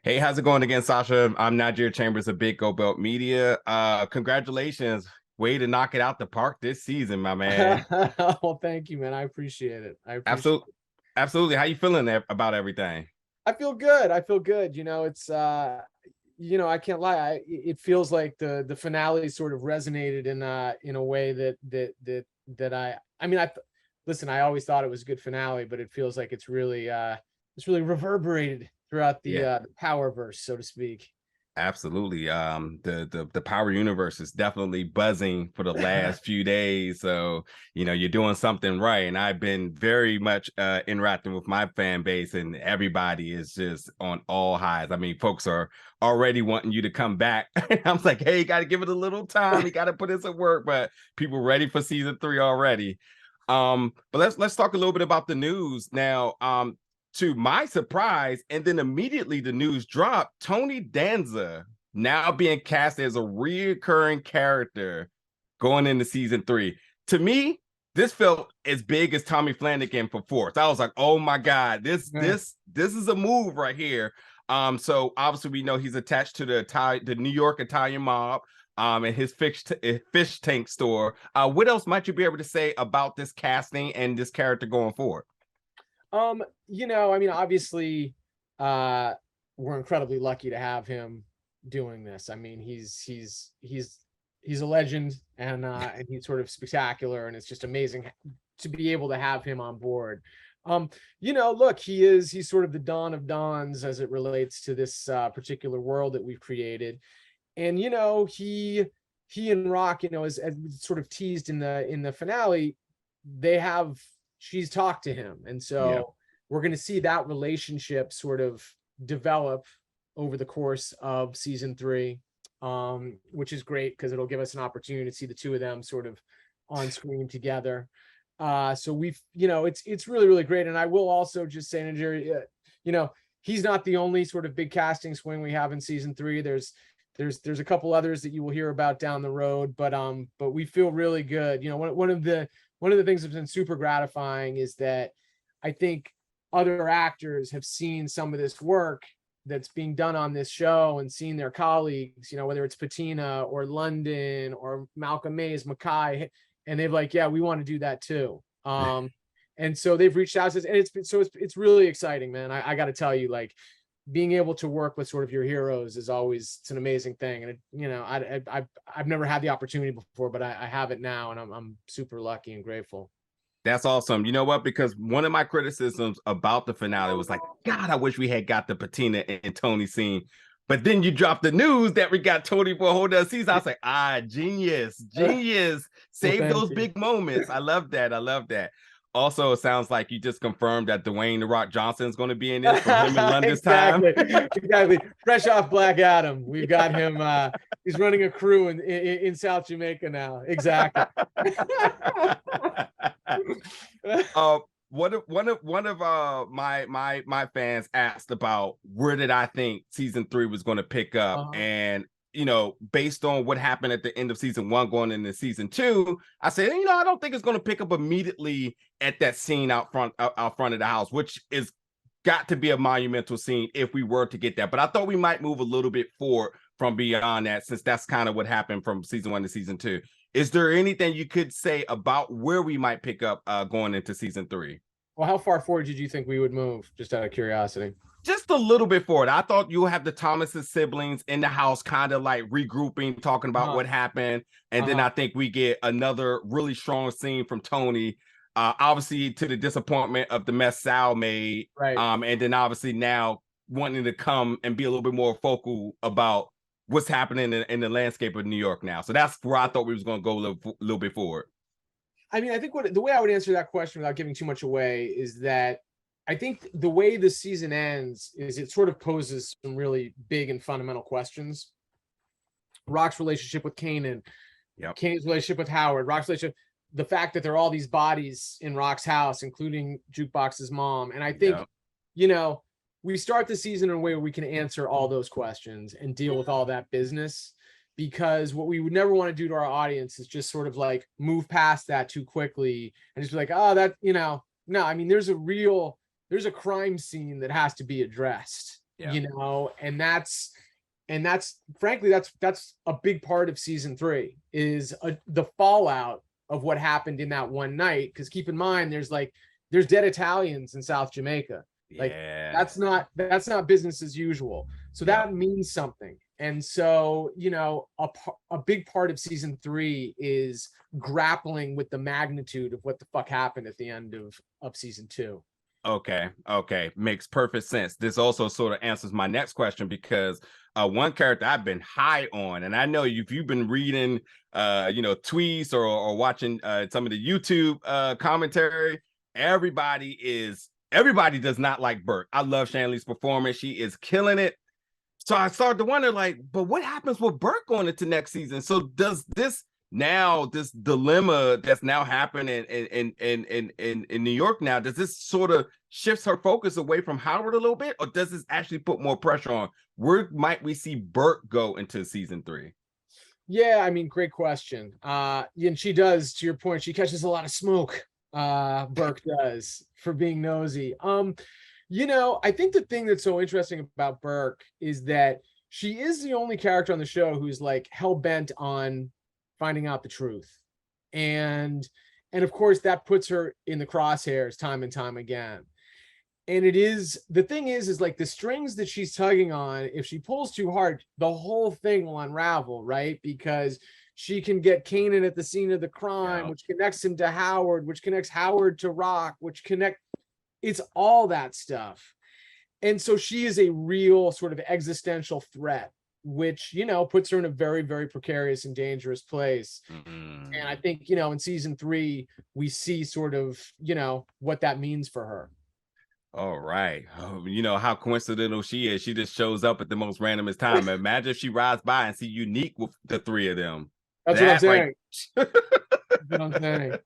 Hey, how's it going again, Sasha? I'm Nigeria Chambers of Big Go Belt Media. Congratulations. Way to knock it out the park this season, my man. Well, thank you, man. I appreciate it. I appreciate Absolutely. Absolutely. How you feeling about everything? I feel good. I feel good. It's I can't lie. It feels like the finale sort of resonated in a way that I mean, listen, I always thought it was a good finale, but it feels like it's really reverberated throughout Yeah. the Powerverse, so to speak. Absolutely. The Power Universe is definitely buzzing for the last few days. So, you're doing something right. And I've been very much interacting with my fan base, and everybody is just on all highs. I mean, folks are already wanting you to come back. I'm like, hey, you gotta give it a little time, you gotta put in some work, but people ready for season 3 already. But let's talk a little bit about the news now. To my surprise, and then immediately the news dropped, Tony Danza now being cast as a reoccurring character going into season 3. To me, this felt as big as Tommy Flanagan for Force. I was like, oh my God, this is a move right here. So obviously we know he's attached to the New York Italian mob. And his fish tank store. What else might you be able to say about this casting and this character going forward? I mean, obviously, we're incredibly lucky to have him doing this. I mean, he's a legend, and he's sort of spectacular, and it's just amazing to be able to have him on board. Look, he's sort of the Dawn of Dawns as it relates to this particular world that we've created. And he and Rock, as sort of teased in the finale, she's talked to him, and Yeah. so we're going to see that relationship sort of develop over the course of season 3, which is great because it'll give us an opportunity to see the two of them sort of on screen together. So it's really, really great. And I will also just say, Nigeria, he's not the only sort of big casting swing we have in season 3. There's a couple others that you will hear about down the road, but we feel really good. One of the things that's been super gratifying is that I think other actors have seen some of this work that's being done on this show and seen their colleagues, whether it's Patina or London or Malcolm Mays, Mackay, and they've like, yeah, we want to do that too. And so they've reached out to us, and it's really exciting, man. I got to tell you, like, being able to work with sort of your heroes is always, it's an amazing thing. And I've never had the opportunity before, but I have it now, and I'm super lucky and grateful. That's awesome. You know what? Because one of my criticisms about the finale was like, God, I wish we had got the Patina and Tony scene. But then you dropped the news that we got Tony for a whole other season. I was like, genius, genius. Well, Save thank those you. big moments. I love that. I love that. Also, it sounds like you just confirmed that Dwayne The Rock Johnson is going to be in this from him in London's time. Exactly. Fresh off Black Adam, we've got him. He's running a crew in South Jamaica now. Exactly. uh, one of my fans asked about where did I think season 3 was going to pick up, and based on what happened at the end of season 1 going into season 2, I said, I don't think it's going to pick up immediately at that scene out front of the house, which is got to be a monumental scene if we were to get that. But I thought we might move a little bit forward from beyond that, since that's kind of what happened from season 1 to season 2. Is there anything you could say about where we might pick up going into season 3? Well, how far forward did you think we would move? Just out of curiosity. Just a little bit forward. I thought you have the Thomas's siblings in the house, kind of like regrouping, talking about what happened. And then I think we get another really strong scene from Tony, obviously to the disappointment of the mess Sal made. Right. And then obviously now wanting to come and be a little bit more focal about what's happening in the landscape of New York now. So that's where I thought we was going to go a little bit forward. I mean, I think the way I would answer that question without giving too much away is that I think the way the season ends is it sort of poses some really big and fundamental questions. Rock's relationship with Kanan, Kanan's relationship with Howard, Rock's relationship, the fact that there are all these bodies in Rock's house, including Jukebox's mom. And I think, we start the season in a way where we can answer all those questions and deal with all that business, because what we would never want to do to our audience is just sort of like move past that too quickly and just be like, no, I mean, there's a crime scene that has to be addressed. Yeah. And that's frankly, that's a big part of season 3 is the fallout of what happened in that one night. Because keep in mind, there's dead Italians in South Jamaica. Like Yeah. that's not business as usual. So Yeah. that means something. And so, a big part of season 3 is grappling with the magnitude of what the fuck happened at the end of season 2. Okay, makes perfect sense. This also sort of answers my next question, because one character I've been high on, and I know if you've been reading tweets or watching some of the YouTube commentary, everybody does not like Burke. I love Shanley's performance. She is killing it. So I started to wonder, like, but what happens with Burke going into next season? So does this dilemma that's now happening in New York now, does this sort of shifts her focus away from Howard a little bit, or does this actually put more pressure on where might we see Burke go into season 3? Yeah, I mean, great question. And she does, to your point, she catches a lot of smoke. Burke does, for being nosy. I think the thing that's so interesting about Burke is that she is the only character on the show who's like hell-bent on finding out the truth. And of course that puts her in the crosshairs time and time again. And the thing is like the strings that she's tugging on, if she pulls too hard, the whole thing will unravel, right? Because she can get Kanan at the scene of the crime, which connects him to Howard, which connects Howard to Rock, it's all that stuff. And so she is a real sort of existential threat, which, puts her in a very, very precarious and dangerous place. Mm-hmm. And I think, in season 3, we see sort of, what that means for her. All right. How coincidental she is. She just shows up at the most randomest time. Imagine if she rides by and see Unique with the 3 of them. That's what I'm saying. What I'm saying.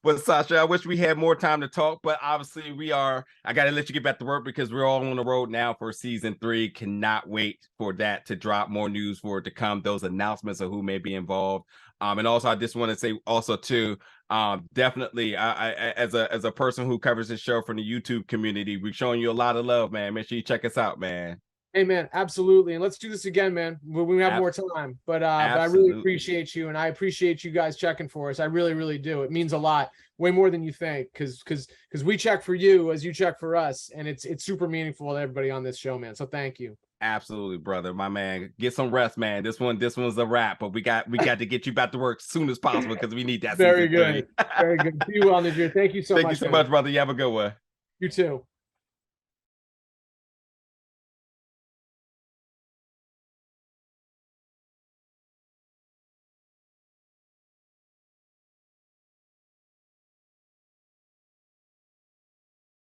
But Sasha, I wish we had more time to talk, but obviously I gotta let you get back to work because we're all on the road now for season 3. Cannot wait for that to drop, more news for it to come, those announcements of who may be involved. And also I just want to say also too, definitely I as a person who covers this show from the YouTube community, we're showing you a lot of love, man. Make sure you check us out, man. Hey man, absolutely. And let's do this again, man, when we have more time. But I really appreciate you, and I appreciate you guys checking for us. I really, really do. It means a lot, way more than you think, because we check for you as you check for us, and it's super meaningful to everybody on this show, man. So thank you. Absolutely, brother. My man, get some rest, man. This one's a wrap, but we got to get you back to work as soon as possible because we need that. Very good. Very good. See you well, Najir. Thank you so much. Thank you so much, brother. You have a good one. You too.